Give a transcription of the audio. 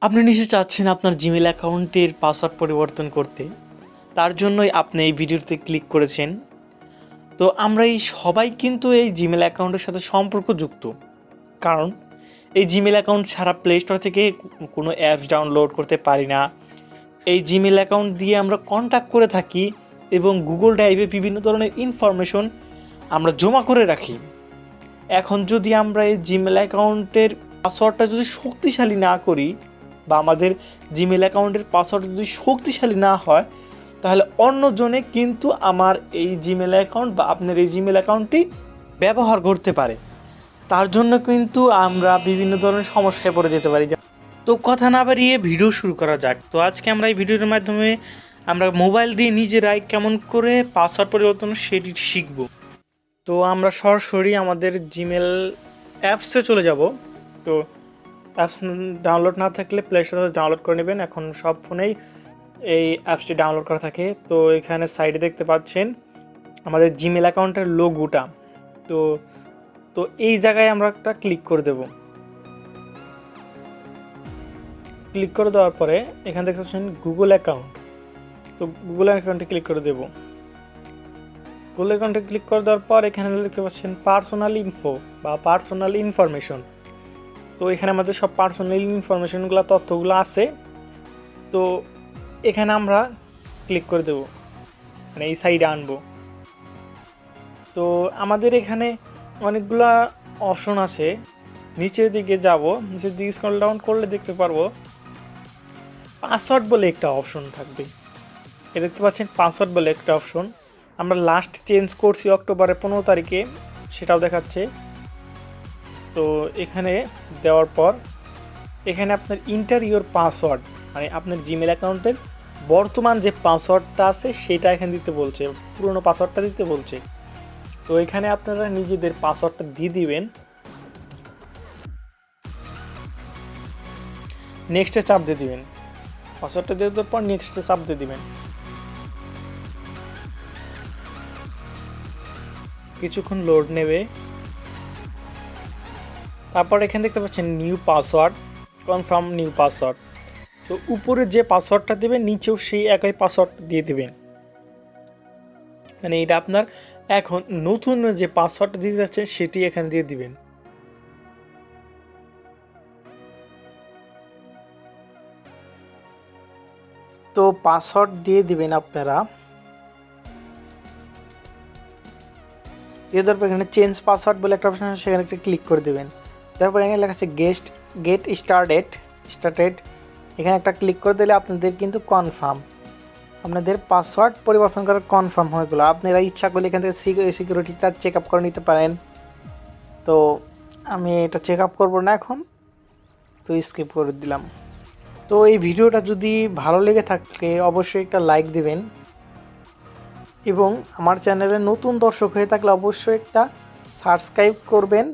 আপনি নিশ্চয়ই চাচ্ছেন আপনার জিমেল অ্যাকাউন্টের পাসওয়ার্ড পরিবর্তন করতে। তার জন্যই আপনি এই ভিডিওতে ক্লিক করেছেন। তো আমরা এই সবাই কিন্তু এই জিমেল অ্যাকাউন্টের সাথে সম্পর্কযুক্ত। কারণ এই জিমেল অ্যাকাউন্ট ছাড়া প্লে স্টোর থেকে কোনো অ্যাপস ডাউনলোড করতে পারি না। এই জিমেল অ্যাকাউন্ট দিয়ে আমরা কন্ট্যাক্ট করে থাকি এবং গুগল ড্রাইভে বিভিন্ন ধরনের ইনফরমেশন আমরা জমা করে রাখি। এখন যদি আমরা এই জিমেল অ্যাকাউন্টের পাসওয়ার্ডটা যদি শক্তিশালী না করি বা আমাদের জিমেল অ্যাকাউন্টের পাসওয়ার্ড যদি শক্তিশালী না হয়, তাহলে অন্যজনে কিন্তু আমার এই জিমেল অ্যাকাউন্ট বা আপনার এই জিমেল অ্যাকাউন্টটি ব্যবহার করতে পারে। তার জন্য কিন্তু আমরা বিভিন্ন ধরনের সমস্যায় পড়ে যেতে পারি। তো কথা না বাড়িয়ে ভিডিও শুরু করা যাক। তো আজকে আমরা এই ভিডিওর মাধ্যমে আমরা মোবাইল দিয়ে নিজেরাই কেমন করে পাসওয়ার্ড পরিবর্তন সেটি শিখব। তো আমরা সরাসরি আমাদের জিমেল অ্যাপসে চলে যাব। তো অ্যাপস ডাউনলোড না থাকলে প্লে স্টোরে ডাউনলোড করে নেবেন। এখন সব ফোনেই এই অ্যাপসটি ডাউনলোড করা থাকে। তো এখানে সাইডে দেখতে পাচ্ছেন আমাদের জিমেল অ্যাকাউন্টের লোগোটা। তো তো এই জায়গায় আমরা একটা ক্লিক করে দেব। ক্লিক করে দেওয়ার পরে এখানে দেখতে পাচ্ছেন গুগল অ্যাকাউন্ট। তো গুগল অ্যাকাউন্টে ক্লিক করে দেব। গুগল অ্যাকাউন্টে ক্লিক করে দেওয়ার পর এখানে দেখতে পাচ্ছেন পার্সোনাল ইনফো বা পার্সোনাল ইনফরমেশন। তো এখানে আমাদের সব পার্সোনাল ইনফরমেশনগুলো তথ্যগুলো আছে। তো এখানে আমরা ক্লিক করে দেব, মানে এই সাইডে আনবো। তো আমাদের এখানে অনেকগুলা অপশন আছে। নিচের দিকে যাব, নিচের দিকে স্ক্রল ডাউন করলে দেখতে পারবো পাসওয়ার্ড বলে একটা অপশন থাকবে। এ দেখতে পাচ্ছেন পাসওয়ার্ড বলে একটা অপশন। আমরা লাস্ট চেঞ্জ করছি অক্টোবরের 15 তারিখে, সেটাও দেখাচ্ছে। তো এখানে দেওয়ার পর এখানে আপনার ইন্টার ইওর পাসওয়ার্ড, মানে আপনার জিমেল অ্যাকাউন্টের বর্তমান যে পাসওয়ার্ডটা আছে সেটা এখানে দিতে বলছে, পুরনো পাসওয়ার্ডটা দিতে বলছে। তো এখানে আপনারা নিজেদের পাসওয়ার্ডটা দিয়ে দিবেন। নেক্সটে চাপ দিয়ে দিবেন। পাসওয়ার্ডটা দিয়ে দেওয়ার পর নেক্সটে চাপ দিয়ে দিবেন। কিছুক্ষণ লোড নেবে। তারপর এখানে দেখতে পাচ্ছেন new password, confirm new password. তো উপরে যে পাসওয়ার্ডটা দেবেন নিচেও সেই একই পাসওয়ার্ড দিয়ে দেবেন। মানে এটা আপনার এখন নতুন যে পাসওয়ার্ডটা দিতে যাচ্ছেন সেটি এখানে দিয়ে দিবেন। তো পাসওয়ার্ড দিয়ে দিবেন আপনারা। দিয়ে দেওয়ার পর এখানে চেঞ্জ পাসওয়ার্ড বলে একটা অপশন আছে, সেখানে একটা ক্লিক করে দেবেন। তারপর এখানে লেখা আছে গেট স্টার্টেড। এখানে একটা ক্লিক করে দিলে আপনাদের কিন্তু কনফার্ম, আপনাদের পাসওয়ার্ড পরিবর্তন করার কনফার্ম হয়ে গেলো। আপনারা ইচ্ছা করলে এখান থেকে সিকিউরিটিটা চেক আপ করে নিতে পারেন। তো আমি এটা চেক আপ করবো না এখন, তো স্কিপ করে দিলাম। তো এই ভিডিওটা যদি ভালো লেগে থাকে অবশ্যই একটা লাইক দিবেন এবং আমার চ্যানেলে নতুন দর্শক হয়ে থাকলে অবশ্যই একটা সাবস্ক্রাইব করবেন।